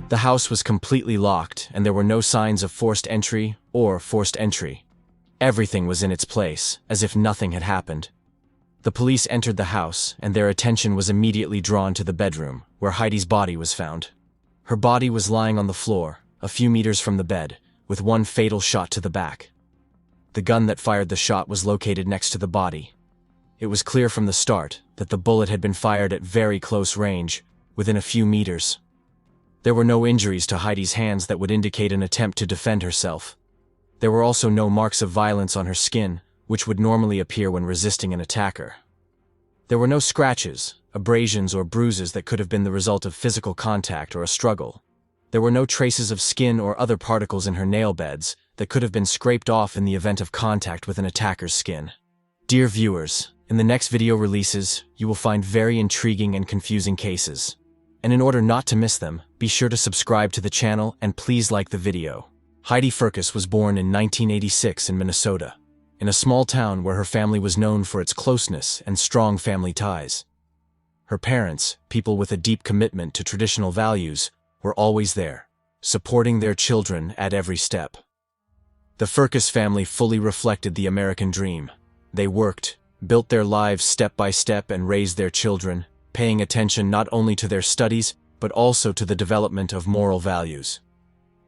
The house was completely locked, and there were no signs of forced entry or forced entry. Everything was in its place, as if nothing had happened. The police entered the house, and their attention was immediately drawn to the bedroom, where Heidi's body was found. Her body was lying on the floor, a few meters from the bed, with one fatal shot to the back. The gun that fired the shot was located next to the body. It was clear from the start that the bullet had been fired at very close range, within a few meters. There were no injuries to Heidi's hands that would indicate an attempt to defend herself. There were also no marks of violence on her skin, which would normally appear when resisting an attacker. There were no scratches, abrasions, or bruises that could have been the result of physical contact or a struggle. There were no traces of skin or other particles in her nail beds that could have been scraped off in the event of contact with an attacker's skin. Dear viewers, in the next video releases, you will find very intriguing and confusing cases. And in order not to miss them, be sure to subscribe to the channel and please like the video. Heidi Firkus was born in 1986 in Minnesota, in a small town where her family was known for its closeness and strong family ties. Her parents, people with a deep commitment to traditional values, were always there, supporting their children at every step. The Firkus family fully reflected the American dream. They worked, built their lives step by step, and raised their children, paying attention not only to their studies, but also to the development of moral values.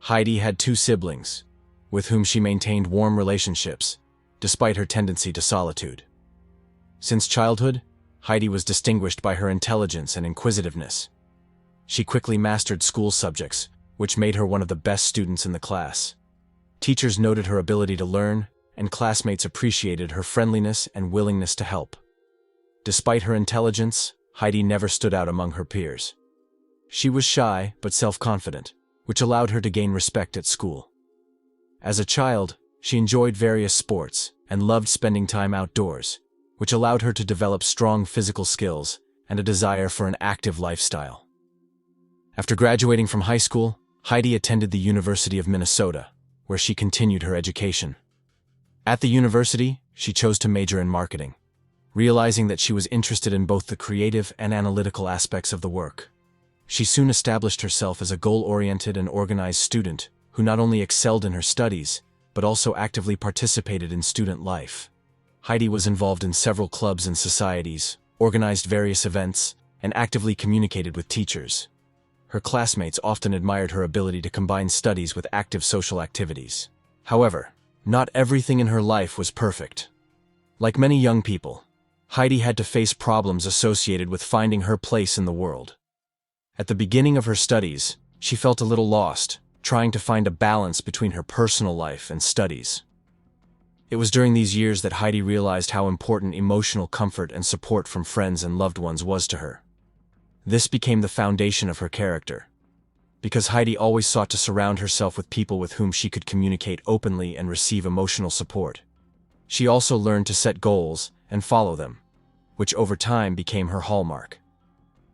Heidi had 2 siblings, with whom she maintained warm relationships, despite her tendency to solitude. Since childhood, Heidi was distinguished by her intelligence and inquisitiveness. She quickly mastered school subjects, which made her one of the best students in the class. Teachers noted her ability to learn, and classmates appreciated her friendliness and willingness to help. Despite her intelligence, Heidi never stood out among her peers. She was shy but self-confident, which allowed her to gain respect at school. As a child, she enjoyed various sports and loved spending time outdoors, which allowed her to develop strong physical skills and a desire for an active lifestyle. After graduating from high school, Heidi attended the University of Minnesota, where she continued her education. At the university, she chose to major in marketing, realizing that she was interested in both the creative and analytical aspects of the work. She soon established herself as a goal-oriented and organized student who not only excelled in her studies, but also actively participated in student life. Heidi was involved in several clubs and societies, organized various events, and actively communicated with teachers. Her classmates often admired her ability to combine studies with active social activities. However, not everything in her life was perfect. Like many young people, Heidi had to face problems associated with finding her place in the world. At the beginning of her studies, she felt a little lost, trying to find a balance between her personal life and studies. It was during these years that Heidi realized how important emotional comfort and support from friends and loved ones was to her. This became the foundation of her character, because Heidi always sought to surround herself with people with whom she could communicate openly and receive emotional support. She also learned to set goals and follow them, which over time became her hallmark.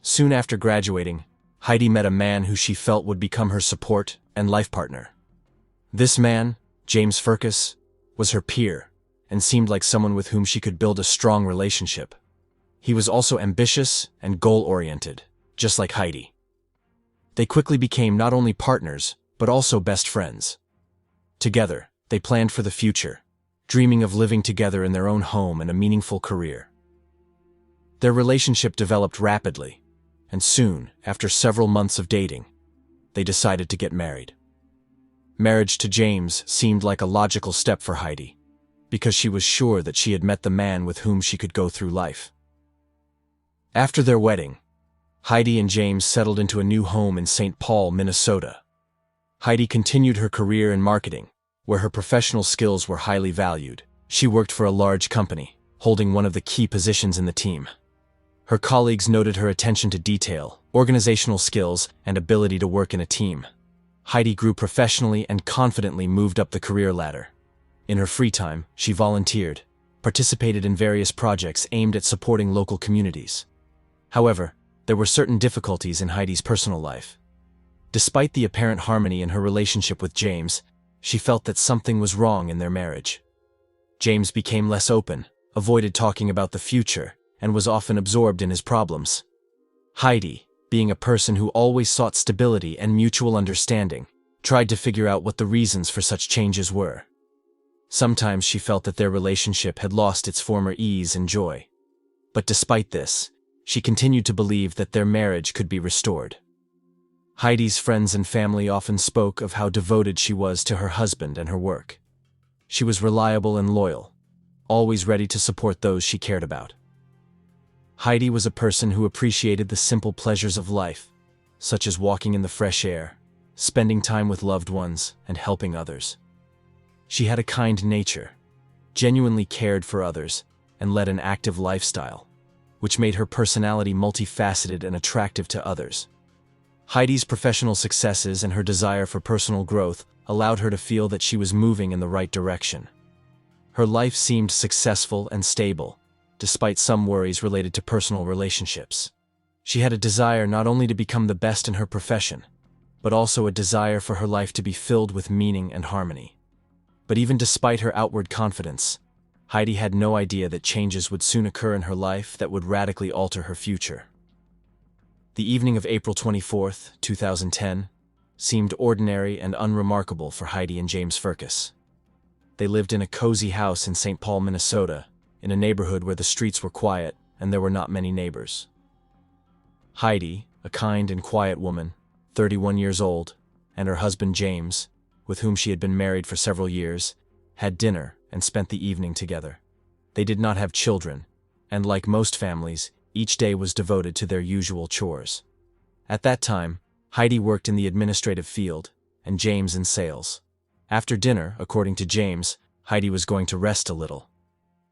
Soon after graduating, Heidi met a man who she felt would become her support and life partner. This man, James Firkus, was her peer and seemed like someone with whom she could build a strong relationship. He was also ambitious and goal-oriented, just like Heidi. They quickly became not only partners, but also best friends. Together, they planned for the future, dreaming of living together in their own home and a meaningful career. Their relationship developed rapidly, and soon, after several months of dating, they decided to get married. Marriage to James seemed like a logical step for Heidi, because she was sure that she had met the man with whom she could go through life. After their wedding, Heidi and James settled into a new home in St. Paul, Minnesota. Heidi continued her career in marketing, where her professional skills were highly valued. She worked for a large company, holding one of the key positions in the team. Her colleagues noted her attention to detail, organizational skills, and ability to work in a team. Heidi grew professionally and confidently moved up the career ladder. In her free time, she volunteered, participated in various projects aimed at supporting local communities. However, there were certain difficulties in Heidi's personal life. Despite the apparent harmony in her relationship with James, she felt that something was wrong in their marriage. James became less open, avoided talking about the future, and was often absorbed in his problems. Heidi, being a person who always sought stability and mutual understanding, tried to figure out what the reasons for such changes were. Sometimes she felt that their relationship had lost its former ease and joy. But despite this, she continued to believe that their marriage could be restored. Heidi's friends and family often spoke of how devoted she was to her husband and her work. She was reliable and loyal, always ready to support those she cared about. Heidi was a person who appreciated the simple pleasures of life, such as walking in the fresh air, spending time with loved ones, and helping others. She had a kind nature, genuinely cared for others, and led an active lifestyle, which made her personality multifaceted and attractive to others. Heidi's professional successes and her desire for personal growth allowed her to feel that she was moving in the right direction. Her life seemed successful and stable, despite some worries related to personal relationships. She had a desire not only to become the best in her profession, but also a desire for her life to be filled with meaning and harmony. But even despite her outward confidence, Heidi had no idea that changes would soon occur in her life that would radically alter her future. The evening of April 24, 2010, seemed ordinary and unremarkable for Heidi and James Furcus. They lived in a cozy house in St. Paul, Minnesota, in a neighborhood where the streets were quiet and there were not many neighbors. Heidi, a kind and quiet woman, 31 years old, and her husband James, with whom she had been married for several years, had dinner and spent the evening together. They did not have children, and like most families, each day was devoted to their usual chores. At that time, Heidi worked in the administrative field, and James in sales. After dinner, according to James, Heidi was going to rest a little.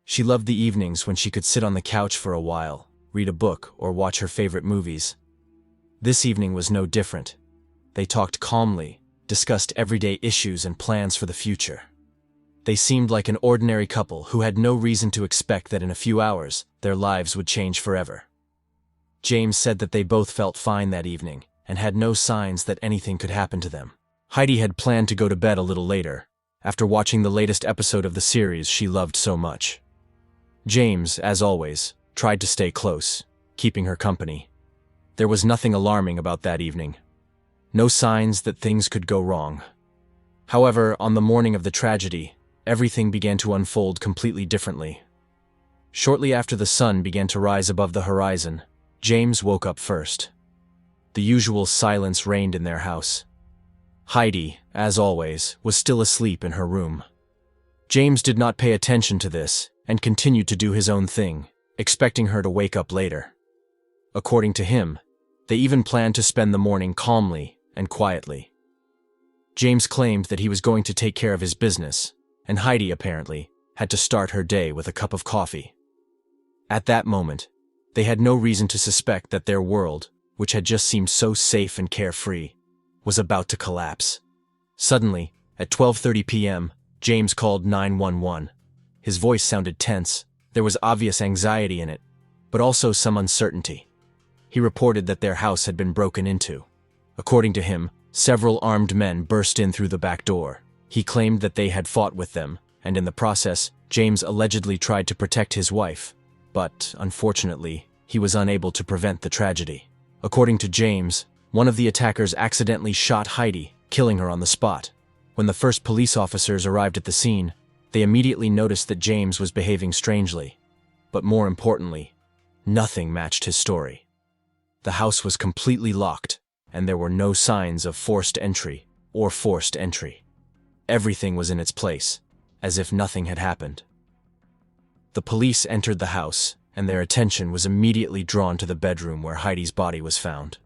She loved the evenings when she could sit on the couch for a while, read a book, or watch her favorite movies. This evening was no different. They talked calmly, discussed everyday issues and plans for the future. They seemed like an ordinary couple who had no reason to expect that in a few hours, their lives would change forever. James said that they both felt fine that evening, and had no signs that anything could happen to them. Heidi had planned to go to bed a little later, after watching the latest episode of the series she loved so much. James, as always, tried to stay close, keeping her company. There was nothing alarming about that evening. No signs that things could go wrong. However, on the morning of the tragedy, everything began to unfold completely differently. Shortly after the sun began to rise above the horizon, James woke up first. The usual silence reigned in their house. Heidi, as always, was still asleep in her room. James did not pay attention to this and continued to do his own thing, expecting her to wake up later. According to him, they even planned to spend the morning calmly and quietly. James claimed that he was going to take care of his business, and Heidi, apparently, had to start her day with a cup of coffee. At that moment, they had no reason to suspect that their world, which had just seemed so safe and carefree, was about to collapse. Suddenly, at 12:30 p.m., James called 911. His voice sounded tense. There was obvious anxiety in it, but also some uncertainty. He reported that their house had been broken into. According to him, several armed men burst in through the back door. He claimed that they had fought with them, and in the process, James allegedly tried to protect his wife. But, unfortunately, he was unable to prevent the tragedy. According to James, one of the attackers accidentally shot Heidi, killing her on the spot. When the first police officers arrived at the scene, they immediately noticed that James was behaving strangely. But more importantly, nothing matched his story. The house was completely locked, and there were no signs of forced entry or forced entry. Everything was in its place, as if nothing had happened. The police entered the house, and their attention was immediately drawn to the bedroom where Heidi's body was found.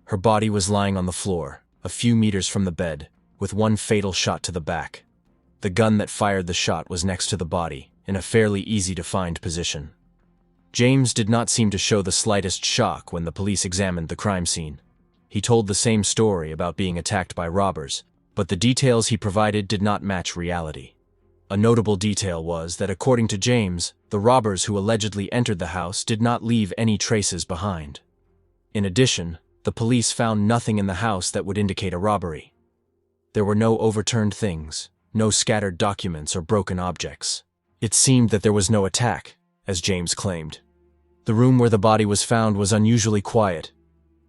Her body was lying on the floor, a few meters from the bed, with one fatal shot to the back. The gun that fired the shot was next to the body, in a fairly easy-to-find position. James did not seem to show the slightest shock when the police examined the crime scene. He told the same story about being attacked by robbers, but the details he provided did not match reality. A notable detail was that, according to James, the robbers who allegedly entered the house did not leave any traces behind. In addition, the police found nothing in the house that would indicate a robbery. There were no overturned things, no scattered documents or broken objects. It seemed that there was no attack, as James claimed. The room where the body was found was unusually quiet,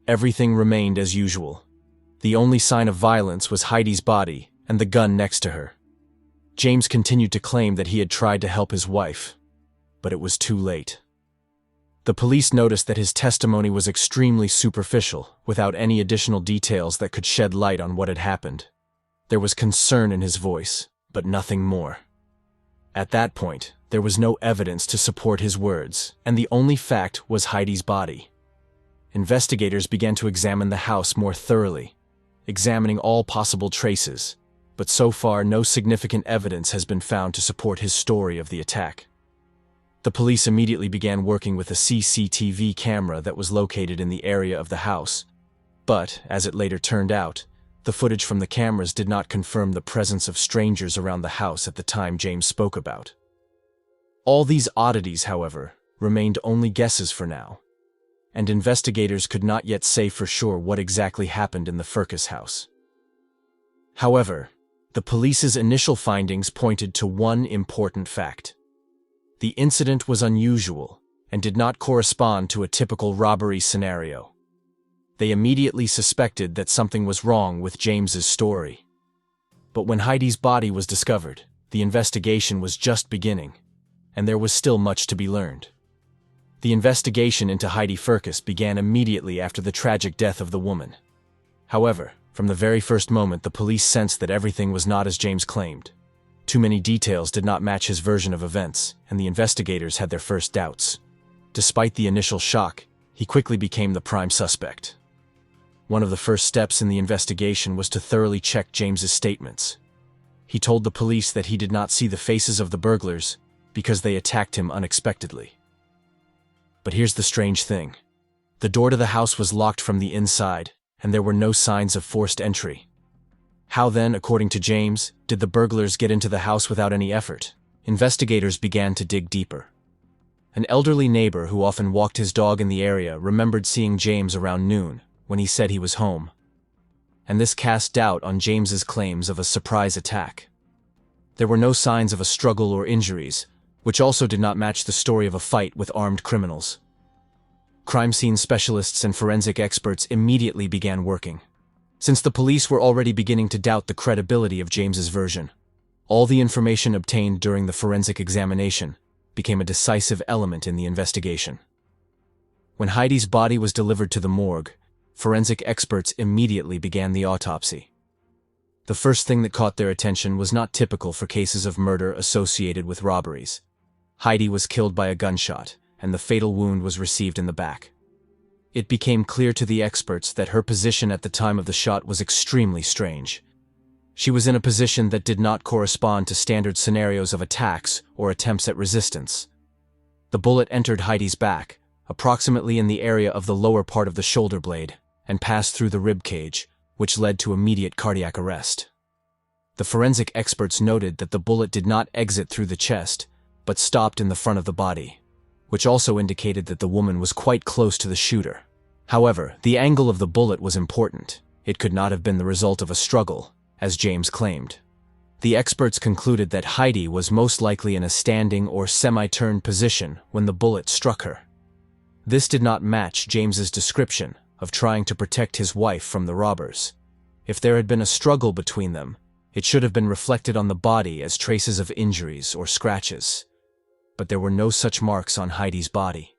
everything remained as usual. The only sign of violence was Heidi's body and the gun next to her. James continued to claim that he had tried to help his wife, but it was too late. The police noticed that his testimony was extremely superficial, without any additional details that could shed light on what had happened. There was concern in his voice, but nothing more. At that point, there was no evidence to support his words, and the only fact was Heidi's body. Investigators began to examine the house more thoroughly, examining all possible traces, but so far no significant evidence has been found to support his story of the attack. The police immediately began working with a CCTV camera that was located in the area of the house, but, as it later turned out, the footage from the cameras did not confirm the presence of strangers around the house at the time James spoke about. All these oddities, however, remained only guesses for now, and investigators could not yet say for sure what exactly happened in the Firkus house. However, the police's initial findings pointed to one important fact. The incident was unusual and did not correspond to a typical robbery scenario. They immediately suspected that something was wrong with James's story. But when Heidi's body was discovered, the investigation was just beginning, and there was still much to be learned. The investigation into Heidi Firkus began immediately after the tragic death of the woman. However, from the very first moment, the police sensed that everything was not as James claimed. Too many details did not match his version of events, and the investigators had their first doubts. Despite the initial shock, he quickly became the prime suspect. One of the first steps in the investigation was to thoroughly check James's statements. He told the police that he did not see the faces of the burglars because they attacked him unexpectedly. But here's the strange thing. The door to the house was locked from the inside, and there were no signs of forced entry. How then, according to James, did the burglars get into the house without any effort? Investigators began to dig deeper. An elderly neighbor who often walked his dog in the area remembered seeing James around noon, when he said he was home. And this cast doubt on James's claims of a surprise attack. There were no signs of a struggle or injuries, which also did not match the story of a fight with armed criminals. Crime scene specialists and forensic experts immediately began working. Since the police were already beginning to doubt the credibility of James's version, all the information obtained during the forensic examination became a decisive element in the investigation. When Heidi's body was delivered to the morgue, forensic experts immediately began the autopsy. The first thing that caught their attention was not typical for cases of murder associated with robberies. Heidi was killed by a gunshot, and the fatal wound was received in the back. It became clear to the experts that her position at the time of the shot was extremely strange. She was in a position that did not correspond to standard scenarios of attacks or attempts at resistance. The bullet entered Heidi's back, approximately in the area of the lower part of the shoulder blade, and passed through the rib cage, which led to immediate cardiac arrest. The forensic experts noted that the bullet did not exit through the chest, but stopped in the front of the body, which also indicated that the woman was quite close to the shooter. However, the angle of the bullet was important. It could not have been the result of a struggle, as James claimed. The experts concluded that Heidi was most likely in a standing or semi-turned position when the bullet struck her. This did not match James's description of trying to protect his wife from the robbers. If there had been a struggle between them, it should have been reflected on the body as traces of injuries or scratches. But there were no such marks on Heidi's body.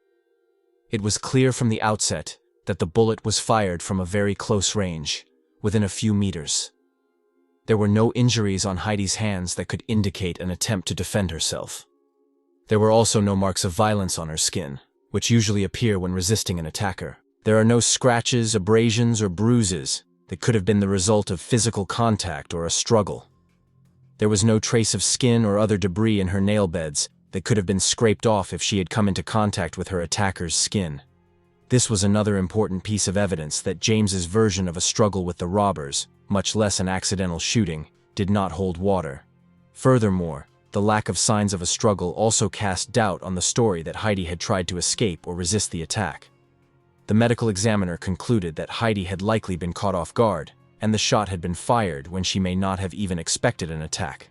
It was clear from the outset that the bullet was fired from a very close range, within a few meters. There were no injuries on Heidi's hands that could indicate an attempt to defend herself. There were also no marks of violence on her skin, which usually appear when resisting an attacker. There are no scratches, abrasions, or bruises that could have been the result of physical contact or a struggle. There was no trace of skin or other debris in her nail beds that could have been scraped off if she had come into contact with her attacker's skin. This was another important piece of evidence that James's version of a struggle with the robbers, much less an accidental shooting, did not hold water. Furthermore, the lack of signs of a struggle also cast doubt on the story that Heidi had tried to escape or resist the attack. The medical examiner concluded that Heidi had likely been caught off guard, and the shot had been fired when she may not have even expected an attack.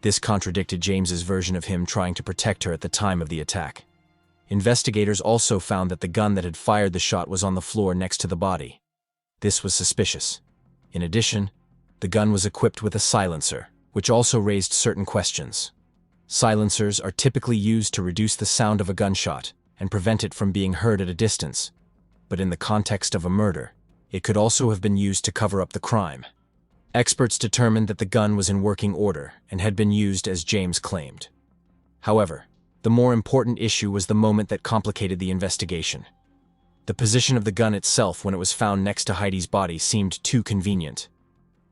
This contradicted James's version of him trying to protect her at the time of the attack. Investigators also found that the gun that had fired the shot was on the floor next to the body. This was suspicious. In addition, the gun was equipped with a silencer, which also raised certain questions. Silencers are typically used to reduce the sound of a gunshot and prevent it from being heard at a distance. But in the context of a murder, it could also have been used to cover up the crime. Experts determined that the gun was in working order and had been used as James claimed. However, the more important issue was the moment that complicated the investigation. The position of the gun itself when it was found next to Heidi's body seemed too convenient.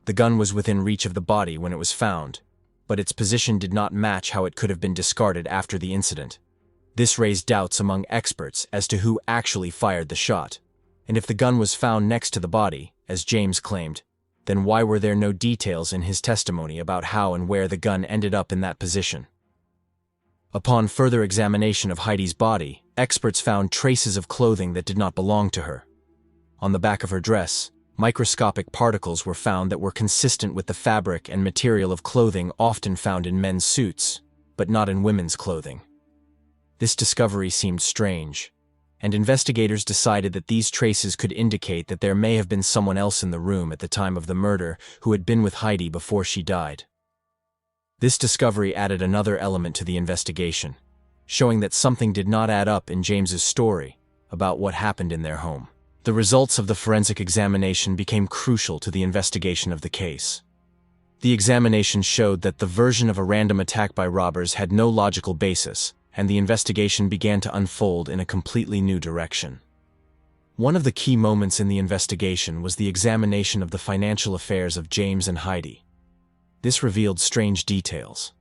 The gun was within reach of the body when it was found, but its position did not match how it could have been discarded after the incident. This raised doubts among experts as to who actually fired the shot. And if the gun was found next to the body, as James claimed, then why were there no details in his testimony about how and where the gun ended up in that position? Upon further examination of Heidi's body, experts found traces of clothing that did not belong to her. On the back of her dress, microscopic particles were found that were consistent with the fabric and material of clothing often found in men's suits, but not in women's clothing. This discovery seemed strange, and investigators decided that these traces could indicate that there may have been someone else in the room at the time of the murder who had been with Heidi before she died. This discovery added another element to the investigation, showing that something did not add up in James's story about what happened in their home. The results of the forensic examination became crucial to the investigation of the case. The examination showed that the version of a random attack by robbers had no logical basis, and the investigation began to unfold in a completely new direction. One of the key moments in the investigation was the examination of the financial affairs of James and Heidi. This revealed strange details.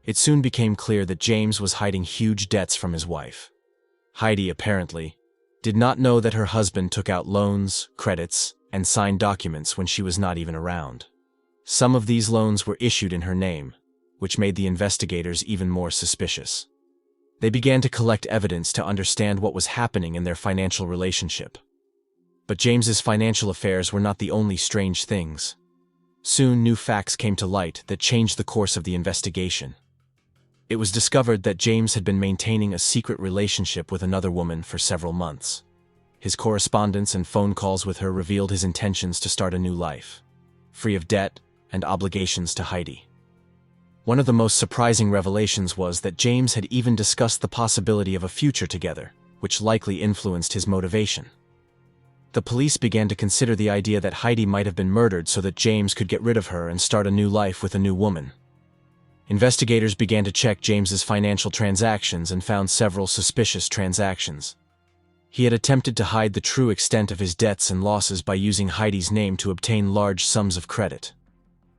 It soon became clear that James was hiding huge debts from his wife. Heidi, apparently, did not know that her husband took out loans, credits, and signed documents when she was not even around. Some of these loans were issued in her name, which made the investigators even more suspicious. They began to collect evidence to understand what was happening in their financial relationship. But James's financial affairs were not the only strange things. Soon, new facts came to light that changed the course of the investigation. It was discovered that James had been maintaining a secret relationship with another woman for several months. His correspondence and phone calls with her revealed his intentions to start a new life, free of debt and obligations to Heidi. One of the most surprising revelations was that James had even discussed the possibility of a future together, which likely influenced his motivation. The police began to consider the idea that Heidi might have been murdered so that James could get rid of her and start a new life with a new woman. Investigators began to check James's financial transactions and found several suspicious transactions. He had attempted to hide the true extent of his debts and losses by using Heidi's name to obtain large sums of credit.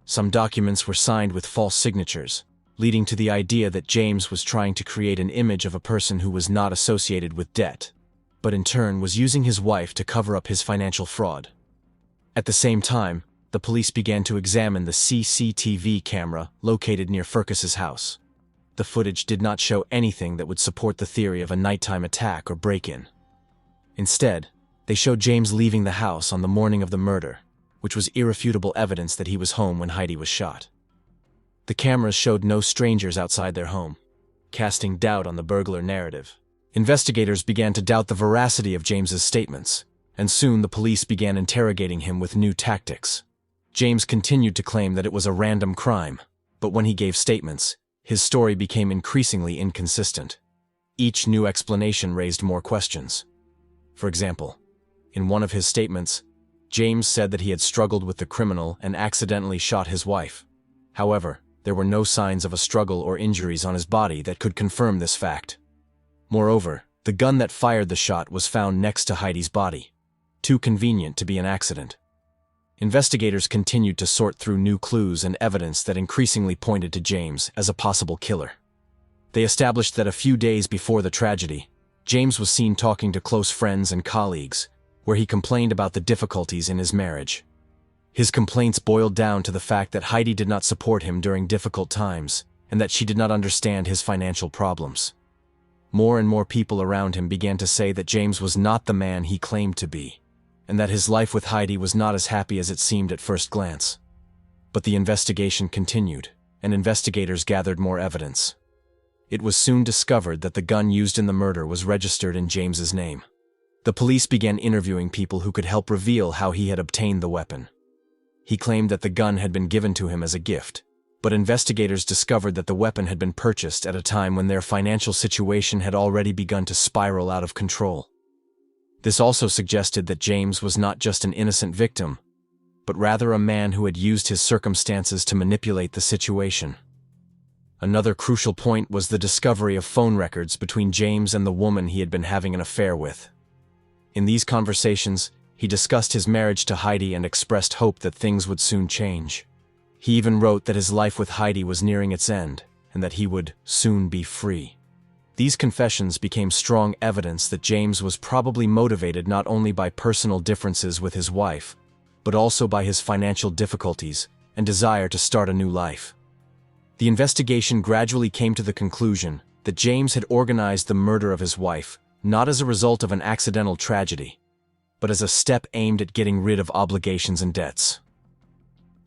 Some documents were signed with false signatures, leading to the idea that James was trying to create an image of a person who was not associated with debt, but in turn was using his wife to cover up his financial fraud. At the same time, the police began to examine the CCTV camera located near Fergus's house. The footage did not show anything that would support the theory of a nighttime attack or break-in. Instead, they showed James leaving the house on the morning of the murder, which was irrefutable evidence that he was home when Heidi was shot. The cameras showed no strangers outside their home, casting doubt on the burglar narrative. Investigators began to doubt the veracity of James's statements, and soon the police began interrogating him with new tactics. James continued to claim that it was a random crime, but when he gave statements, his story became increasingly inconsistent. Each new explanation raised more questions. For example, in one of his statements, James said that he had struggled with the criminal and accidentally shot his wife. However, there were no signs of a struggle or injuries on his body that could confirm this fact. Moreover, the gun that fired the shot was found next to Heidi's body, too convenient to be an accident. Investigators continued to sort through new clues and evidence that increasingly pointed to James as a possible killer. They established that a few days before the tragedy, James was seen talking to close friends and colleagues, where he complained about the difficulties in his marriage. His complaints boiled down to the fact that Heidi did not support him during difficult times, and that she did not understand his financial problems. More and more people around him began to say that James was not the man he claimed to be, and that his life with Heidi was not as happy as it seemed at first glance. But the investigation continued, and investigators gathered more evidence. It was soon discovered that the gun used in the murder was registered in James's name. The police began interviewing people who could help reveal how he had obtained the weapon. He claimed that the gun had been given to him as a gift, but investigators discovered that the weapon had been purchased at a time when their financial situation had already begun to spiral out of control. This also suggested that James was not just an innocent victim, but rather a man who had used his circumstances to manipulate the situation. Another crucial point was the discovery of phone records between James and the woman he had been having an affair with. In these conversations, he discussed his marriage to Heidi and expressed hope that things would soon change. He even wrote that his life with Heidi was nearing its end and that he would soon be free. These confessions became strong evidence that James was probably motivated not only by personal differences with his wife, but also by his financial difficulties and desire to start a new life. The investigation gradually came to the conclusion that James had organized the murder of his wife not as a result of an accidental tragedy, but as a step aimed at getting rid of obligations and debts.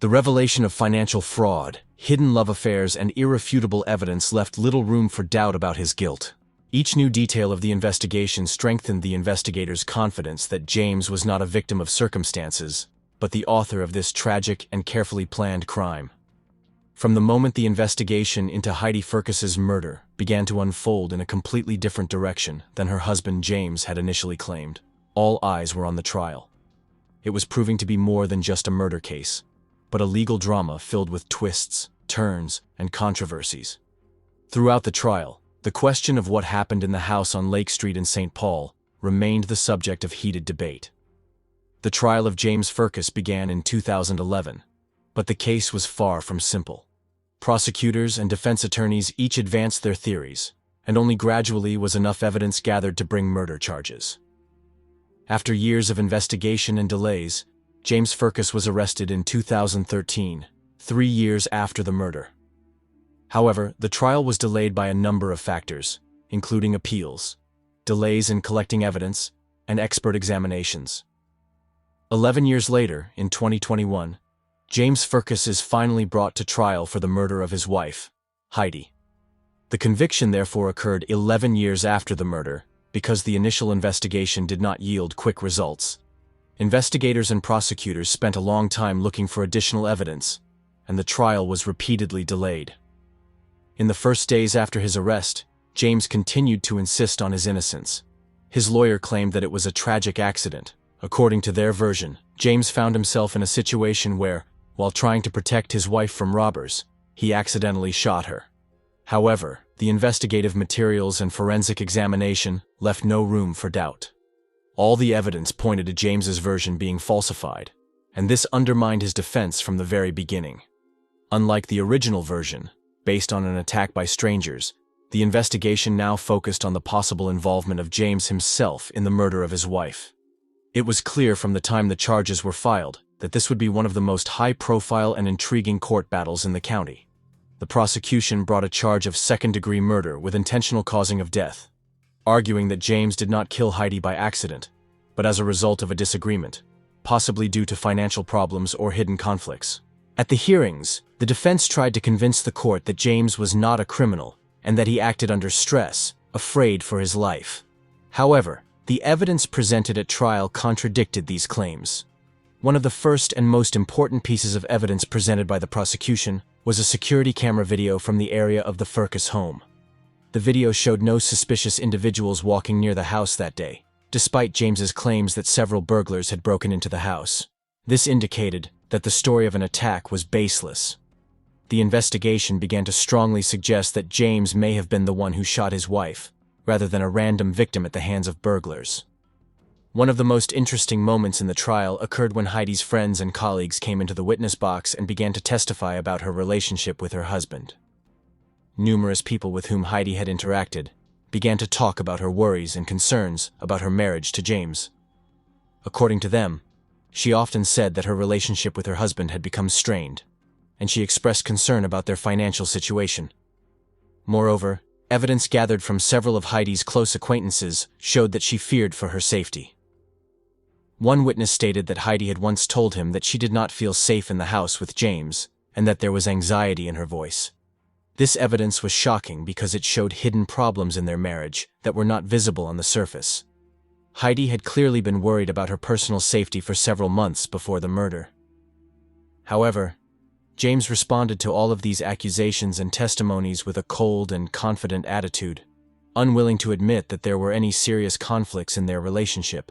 The revelation of financial fraud, hidden love affairs, and irrefutable evidence left little room for doubt about his guilt. Each new detail of the investigation strengthened the investigators' confidence that James was not a victim of circumstances, but the author of this tragic and carefully planned crime. From the moment the investigation into Heidi Ferkus's murder began to unfold in a completely different direction than her husband James had initially claimed, all eyes were on the trial. It was proving to be more than just a murder case, but a legal drama filled with twists, turns, and controversies. Throughout the trial, the question of what happened in the house on Lake Street in St. Paul remained the subject of heated debate. The trial of James Ferkus began in 2011, but the case was far from simple. Prosecutors and defense attorneys each advanced their theories, and only gradually was enough evidence gathered to bring murder charges. After years of investigation and delays, James Ferkus was arrested in 2013, 3 years after the murder. However, the trial was delayed by a number of factors, including appeals, delays in collecting evidence, and expert examinations. 11 years later, in 2021, James Ferkus is finally brought to trial for the murder of his wife, Heidi. The conviction therefore occurred 11 years after the murder, because the initial investigation did not yield quick results. Investigators and prosecutors spent a long time looking for additional evidence, and the trial was repeatedly delayed. In the first days after his arrest, James continued to insist on his innocence. His lawyer claimed that it was a tragic accident. According to their version, James found himself in a situation where, while trying to protect his wife from robbers, he accidentally shot her. However, the investigative materials and forensic examination left no room for doubt. All the evidence pointed to James's version being falsified, and this undermined his defense from the very beginning. Unlike the original version, based on an attack by strangers, the investigation now focused on the possible involvement of James himself in the murder of his wife. It was clear from the time the charges were filed that this would be one of the most high-profile and intriguing court battles in the county. The prosecution brought a charge of second-degree murder with intentional causing of death, arguing that James did not kill Heidi by accident, but as a result of a disagreement, possibly due to financial problems or hidden conflicts. At the hearings, the defense tried to convince the court that James was not a criminal and that he acted under stress, afraid for his life. However, the evidence presented at trial contradicted these claims. One of the first and most important pieces of evidence presented by the prosecution was a security camera video from the area of the Ferkus home. The video showed no suspicious individuals walking near the house that day, despite James's claims that several burglars had broken into the house. This indicated that the story of an attack was baseless. The investigation began to strongly suggest that James may have been the one who shot his wife, rather than a random victim at the hands of burglars. One of the most interesting moments in the trial occurred when Heidi's friends and colleagues came into the witness box and began to testify about her relationship with her husband. Numerous people with whom Heidi had interacted began to talk about her worries and concerns about her marriage to James. According to them, she often said that her relationship with her husband had become strained, and she expressed concern about their financial situation. Moreover, evidence gathered from several of Heidi's close acquaintances showed that she feared for her safety. One witness stated that Heidi had once told him that she did not feel safe in the house with James, and that there was anxiety in her voice. This evidence was shocking because it showed hidden problems in their marriage that were not visible on the surface. Heidi had clearly been worried about her personal safety for several months before the murder. However, James responded to all of these accusations and testimonies with a cold and confident attitude, unwilling to admit that there were any serious conflicts in their relationship.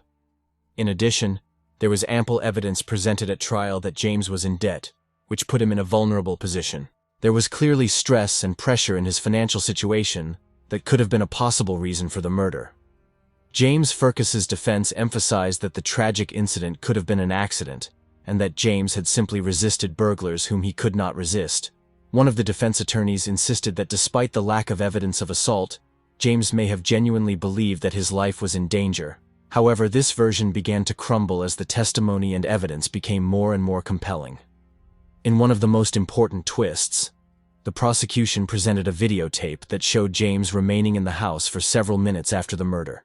In addition, there was ample evidence presented at trial that James was in debt, which put him in a vulnerable position. There was clearly stress and pressure in his financial situation that could have been a possible reason for the murder. James Fergus's defense emphasized that the tragic incident could have been an accident, and that James had simply resisted burglars whom he could not resist. One of the defense attorneys insisted that despite the lack of evidence of assault, James may have genuinely believed that his life was in danger. However, this version began to crumble as the testimony and evidence became more and more compelling. In one of the most important twists, the prosecution presented a videotape that showed James remaining in the house for several minutes after the murder,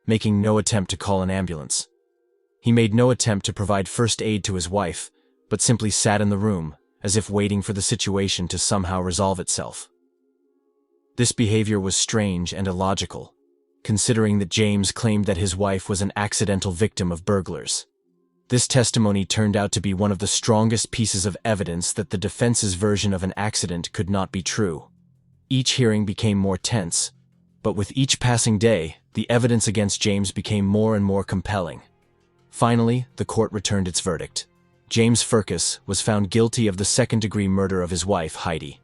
making no attempt to call an ambulance. He made no attempt to provide first aid to his wife, but simply sat in the room, as if waiting for the situation to somehow resolve itself. This behavior was strange and illogical, considering that James claimed that his wife was an accidental victim of burglars. This testimony turned out to be one of the strongest pieces of evidence that the defense's version of an accident could not be true. Each hearing became more tense, but with each passing day, the evidence against James became more and more compelling. Finally, the court returned its verdict. James Fergus was found guilty of the second-degree murder of his wife, Heidi.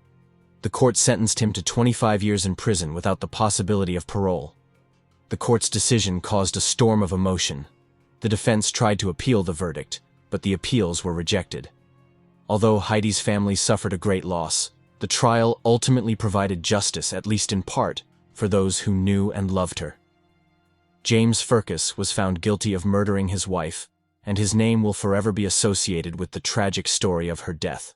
The court sentenced him to 25 years in prison without the possibility of parole. The court's decision caused a storm of emotion. The defense tried to appeal the verdict, but the appeals were rejected. Although Heidi's family suffered a great loss, the trial ultimately provided justice, at least in part, for those who knew and loved her. James Fergus was found guilty of murdering his wife, and his name will forever be associated with the tragic story of her death.